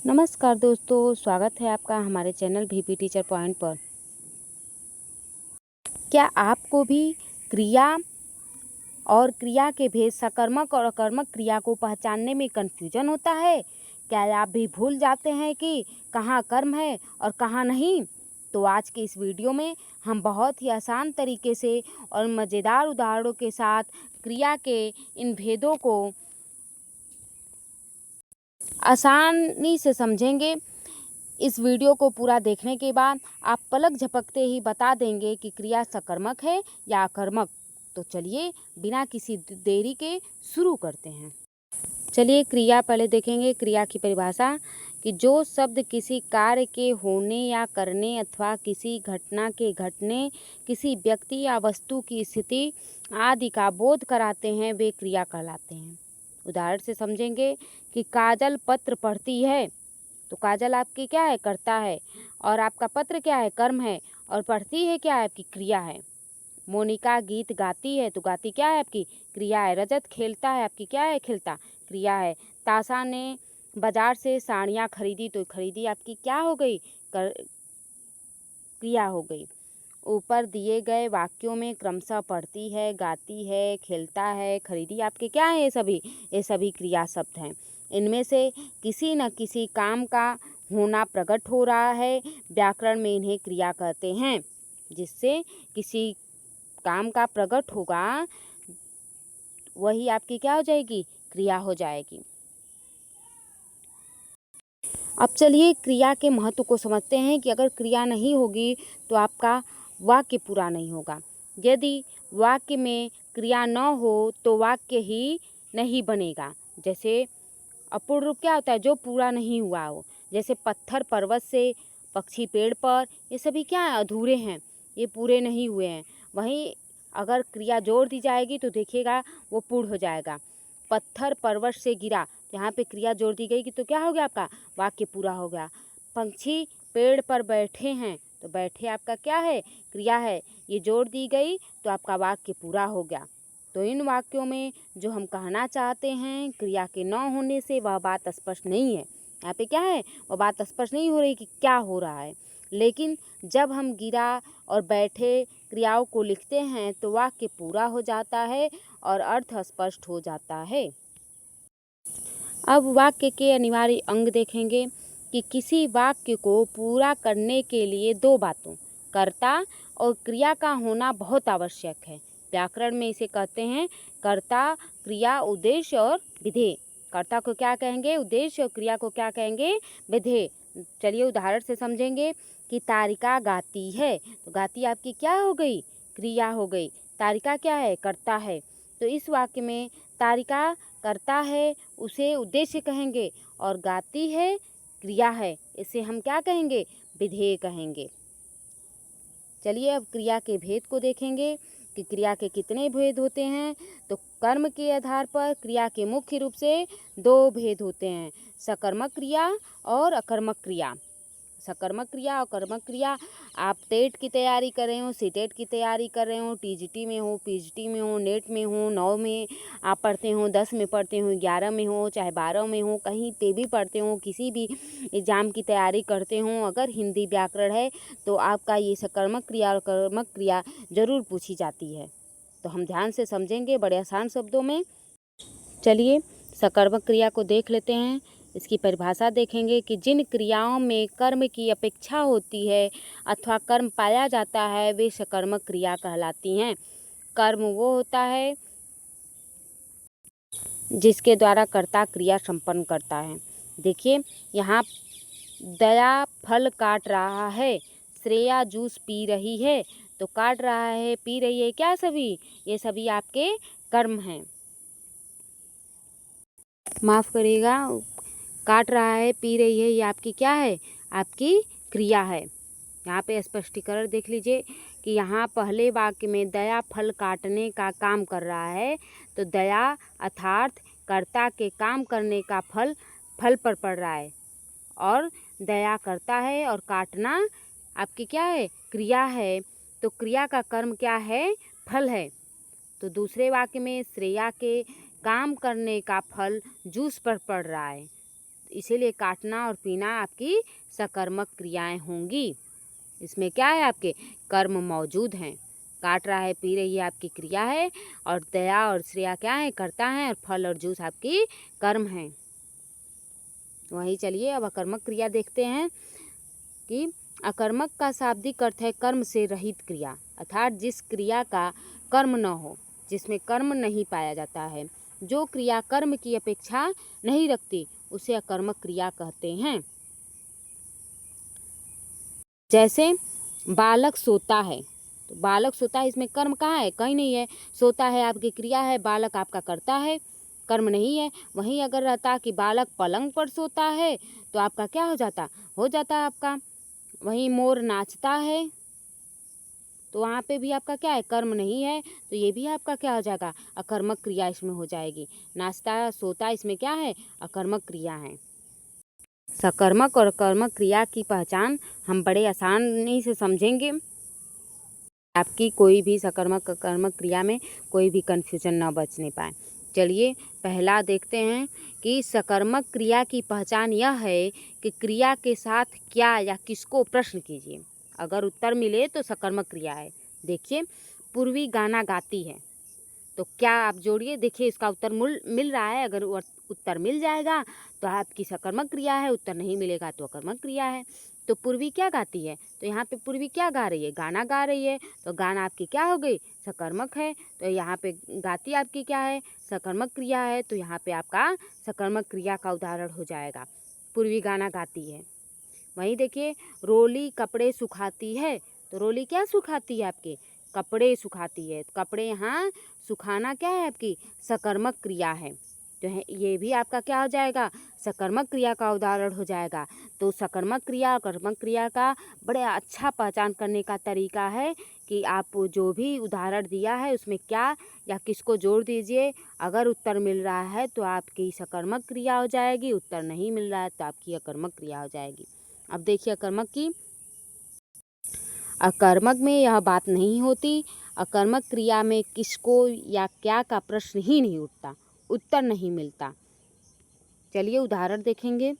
नमस्कार दोस्तों, स्वागत है आपका हमारे चैनल वीपी टीचर पॉइंट पर। क्या आपको भी क्रिया और क्रिया के भेद सकर्मक और अकर्मक क्रिया को पहचानने में कन्फ्यूजन होता है? क्या आप भी भूल जाते हैं कि कहाँ कर्म है और कहाँ नहीं? तो आज के इस वीडियो में हम बहुत ही आसान तरीके से और मज़ेदार उदाहरणों के साथ क्रिया के इन भेदों को आसानी से समझेंगे। इस वीडियो को पूरा देखने के बाद आप पलक झपकते ही बता देंगे कि क्रिया सकर्मक है या अकर्मक। तो चलिए बिना किसी देरी के शुरू करते हैं। चलिए क्रिया पहले देखेंगे। क्रिया की परिभाषा कि जो शब्द किसी कार्य के होने या करने अथवा किसी घटना के घटने, किसी व्यक्ति या वस्तु की स्थिति आदि का बोध कराते हैं वे क्रिया कहलाते हैं। उदाहरण से समझेंगे कि काजल पत्र पढ़ती है, तो काजल आपकी क्या है? कर्ता है, और आपका पत्र क्या है? कर्म है, और पढ़ती है क्या है? आपकी क्रिया है। मोनिका गीत गाती है, तो गाती क्या है? आपकी क्रिया है। रजत खेलता है, आपकी क्या है? खेलता क्रिया है। ताशा ने बाजार से साड़ियाँ खरीदी, तो खरीदी आपकी क्या हो गई? क्रिया हो गई। ऊपर दिए गए वाक्यों में क्रमशः पढ़ती है, गाती है, खेलता है, खरीदी आपके क्या है? ये सभी क्रिया शब्द हैं। इनमें से किसी न किसी काम का होना प्रकट हो रहा है, व्याकरण में इन्हें क्रिया कहते हैं। जिससे किसी काम का प्रकट होगा वही आपकी क्या हो जाएगी? क्रिया हो जाएगी। अब चलिए क्रिया के महत्व को समझते हैं कि अगर क्रिया नहीं होगी तो आपका वाक्य पूरा नहीं होगा। यदि वाक्य में क्रिया न हो तो वाक्य ही नहीं बनेगा। जैसे अपूर्ण रूप क्या होता है? जो पूरा नहीं हुआ हो। जैसे पत्थर पर्वत से, पक्षी पेड़ पर, ये सभी क्या है? अधूरे हैं, ये पूरे नहीं हुए हैं। वहीं अगर क्रिया जोड़ दी जाएगी तो देखिएगा वो पूर्ण हो जाएगा। पत्थर पर्वत से गिरा, यहाँ पे क्रिया जोड़ दी गई कि तो क्या हो गया? आपका वाक्य पूरा हो गया। पंछी पेड़ पर बैठे हैं, तो बैठे आपका क्या है? क्रिया है, ये जोड़ दी गई तो आपका वाक्य पूरा हो गया। तो इन वाक्यों में जो हम कहना चाहते हैं क्रिया के न होने से वह बात स्पष्ट नहीं है। यहाँ पे क्या है? वह बात स्पष्ट नहीं हो रही कि क्या हो रहा है। लेकिन जब हम गिरा और बैठे क्रियाओं को लिखते हैं तो वाक्य पूरा हो जाता है और अर्थ स्पष्ट हो जाता है। अब वाक्य के अनिवार्य अंग देखेंगे कि किसी वाक्य को पूरा करने के लिए दो बातों, कर्ता और क्रिया का होना बहुत आवश्यक है। व्याकरण में इसे कहते हैं कर्ता, क्रिया, उद्देश्य और विधेय। कर्ता को क्या कहेंगे? उद्देश्य, और क्रिया को क्या कहेंगे? विधेय। चलिए उदाहरण से समझेंगे कि तारिका गाती है, तो गाती आपकी क्या हो गई? क्रिया हो गई। तारिका क्या है? कर्ता है। तो इस वाक्य में तारिका करता है, उसे उद्देश्य कहेंगे, और गाती है क्रिया है, इसे हम क्या कहेंगे? विधेय कहेंगे। चलिए अब क्रिया के भेद को देखेंगे कि क्रिया के कितने भेद होते हैं। तो कर्म के आधार पर क्रिया के मुख्य रूप से दो भेद होते हैं, सकर्मक क्रिया और अकर्मक क्रिया। सकर्मक क्रिया और कर्मक क्रिया। आप टेट की तैयारी कर रहे हो, सीटेट की तैयारी कर रहे हो, टीजीटी में हो, पीजीटी में हो, नेट में हो, 9 में आप पढ़ते हो, 10 में पढ़ते हो, 11 में हो, चाहे 12 में हो, कहीं पे भी पढ़ते हो, किसी भी एग्ज़ाम की तैयारी करते हो, अगर हिंदी व्याकरण है तो आपका ये सकर्मक क्रिया और कर्मक क्रिया ज़रूर पूछी जाती है। तो हम ध्यान से समझेंगे बड़े आसान शब्दों में। चलिए सकर्मक क्रिया को देख लेते हैं। इसकी परिभाषा देखेंगे कि जिन क्रियाओं में कर्म की अपेक्षा होती है अथवा कर्म पाया जाता है वे सकर्मक क्रिया कहलाती हैं। कर्म वो होता है जिसके द्वारा कर्ता क्रिया संपन्न करता है। देखिए यहाँ दया फल काट रहा है, श्रेया जूस पी रही है, तो काट रहा है, पी रही है, क्या सभी? ये सभी आपके कर्म हैं। माफ़ करिएगा, काट रहा है, पी रही है, ये आपकी क्या है? आपकी क्रिया है। यहाँ पे स्पष्टीकरण देख लीजिए कि यहाँ पहले वाक्य में दया फल काटने का काम कर रहा है, तो दया अर्थात कर्ता के काम करने का फल फल पर पड़ रहा है, और दया करता है और काटना आपकी क्या है? क्रिया है। तो क्रिया का कर्म क्या है? फल है। तो दूसरे वाक्य में श्रेया के काम करने का फल जूस पर पड़ रहा है, इसीलिए काटना और पीना आपकी सकर्मक क्रियाएं होंगी। इसमें क्या है, आपके कर्म मौजूद हैं। काट रहा है, पी रही है आपकी क्रिया है, और दया और श्रेया क्या है, करता है, और फल और जूस आपकी कर्म है। वही चलिए अब अकर्मक क्रिया देखते हैं कि अकर्मक का शाब्दिक अर्थ है कर्म से रहित क्रिया, अर्थात जिस क्रिया का कर्म न हो, जिसमें कर्म नहीं पाया जाता है, जो क्रिया कर्म की अपेक्षा नहीं रखती, उसे अकर्मक क्रिया कहते हैं। जैसे बालक सोता है, तो बालक सोता है, इसमें कर्म कहाँ है, कहीं नहीं है। सोता है आपकी क्रिया है, बालक आपका करता है, कर्म नहीं है। वहीं अगर रहता कि बालक पलंग पर सोता है, तो आपका क्या हो जाता आपका। वहीं मोर नाचता है, तो वहाँ पे भी आपका क्या है, कर्म नहीं है, तो ये भी आपका क्या हो जाएगा, अकर्मक क्रिया इसमें हो जाएगी। नाचता सोता इसमें क्या है, अकर्मक क्रिया है। सकर्मक और कर्मक क्रिया की पहचान हम बड़े आसानी से समझेंगे। आपकी कोई भी सकर्मक कर्मक क्रिया में कोई भी कन्फ्यूजन ना बचने पाए। चलिए पहला देखते हैं कि सकर्मक क्रिया की पहचान यह है कि क्रिया के साथ क्या या किसको प्रश्न कीजिए। अगर उत्तर मिले तो सकर्मक क्रिया है। देखिए पूर्वी गाना गाती है, तो क्या आप जोड़िए, देखिए इसका उत्तर मिल रहा है। अगर उत्तर मिल जाएगा तो आपकी सकर्मक क्रिया है, उत्तर नहीं मिलेगा तो अकर्मक क्रिया है। तो पूर्वी क्या गाती है, तो यहाँ पे पूर्वी क्या गा रही है, गाना गा रही है, तो गाना आपकी क्या हो गई, सकर्मक है। तो यहाँ पे गाती आपकी क्या है, सकर्मक क्रिया है, तो यहाँ पे आपका सकर्मक क्रिया का उदाहरण हो जाएगा, पूर्वी गाना गाती है। वहीं देखिए रोली कपड़े सुखाती है, तो रोली क्या सुखाती है, आपके कपड़े सुखाती है। कपड़े यहाँ सुखाना क्या है, आपकी सकर्मक क्रिया है, तो ये भी आपका क्या हो जाएगा, सकर्मक क्रिया का उदाहरण हो जाएगा। तो सकर्मक क्रिया और कर्मक क्रिया का बड़े अच्छा पहचान करने का तरीका है कि आप जो भी उदाहरण दिया है उसमें क्या या किसको जोड़ दीजिए। अगर उत्तर मिल रहा है तो आपकी सकर्मक क्रिया हो जाएगी, उत्तर नहीं मिल रहा है तो आपकी अकर्मक क्रिया हो जाएगी। अब देखिए अकर्मक की, अकर्मक में यह बात नहीं होती। अकर्मक क्रिया में किसको या क्या का प्रश्न ही नहीं उठता, उत्तर नहीं मिलता। चलिए उदाहरण देखेंगे।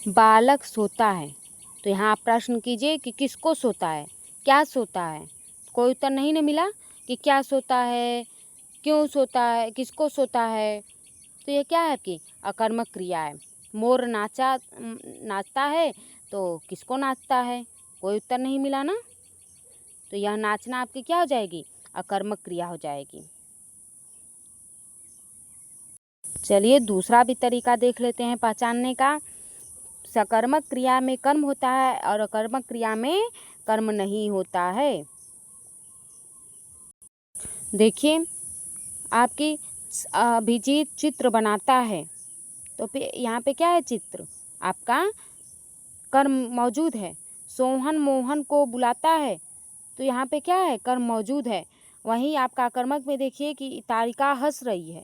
बालक सोता है, तो यहाँ आप प्रश्न कीजिए कि किसको सोता है, क्या सोता है। कोई उत्तर नहीं ना मिला कि क्या सोता है, क्यों सोता है, किसको सोता है, तो ये क्या है आपकी अकर्मक क्रिया है। मोर नाचता है, तो किसको नाचता है, कोई उत्तर नहीं मिला ना, तो यह नाचना आपकी क्या हो जाएगी, अकर्मक क्रिया हो जाएगी। चलिए दूसरा भी तरीका देख लेते हैं पहचानने का। सकर्मक क्रिया में कर्म होता है और अकर्मक क्रिया में कर्म नहीं होता है। देखिए आपकी अभिजीत चित्र बनाता है, तो फिर यहाँ पे क्या है, चित्र आपका कर्म मौजूद है। सोहन मोहन को बुलाता है, तो यहाँ पे क्या है, कर्म मौजूद है। वहीं आपका कर्मक में देखिए कि तारिका हंस रही है,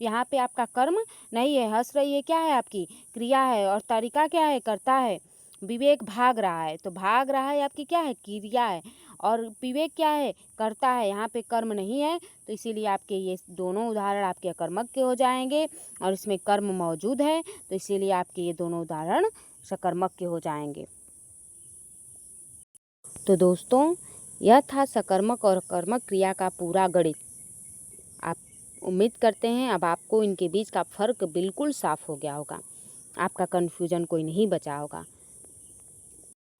यहाँ पे आपका कर्म नहीं है, हंस रही है क्या है, आपकी क्रिया है, और तारिका क्या है, करता है। विवेक भाग रहा है, तो भाग रहा है आपकी क्या है, क्रिया है, और विवेक क्या है, करता है, यहाँ पे कर्म नहीं है। तो इसीलिए आपके ये दोनों उदाहरण आपके अकर्मक के हो जाएंगे, और इसमें कर्म मौजूद है, तो इसीलिए आपके ये दोनों उदाहरण सकर्मक के हो जाएंगे। तो दोस्तों यह था सकर्मक और कर्मक क्रिया का पूरा गणित। आप उम्मीद करते हैं अब आपको इनके बीच का फ़र्क बिल्कुल साफ़ हो गया होगा, आपका कन्फ्यूजन कोई नहीं बचा होगा।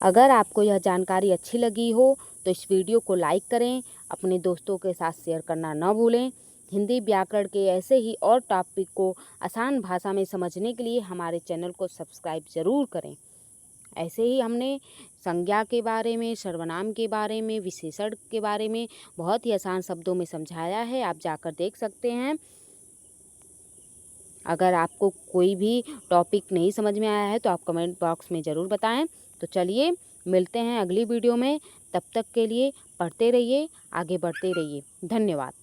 अगर आपको यह जानकारी अच्छी लगी हो तो इस वीडियो को लाइक करें, अपने दोस्तों के साथ शेयर करना न भूलें। हिंदी व्याकरण के ऐसे ही और टॉपिक को आसान भाषा में समझने के लिए हमारे चैनल को सब्सक्राइब ज़रूर करें। ऐसे ही हमने संज्ञा के बारे में, सर्वनाम के बारे में, विशेषण के बारे में बहुत ही आसान शब्दों में समझाया है, आप जाकर देख सकते हैं। अगर आपको कोई भी टॉपिक नहीं समझ में आया है तो आप कमेंट बॉक्स में ज़रूर बताएं। तो चलिए मिलते हैं अगली वीडियो में, तब तक के लिए पढ़ते रहिए, आगे बढ़ते रहिए। धन्यवाद।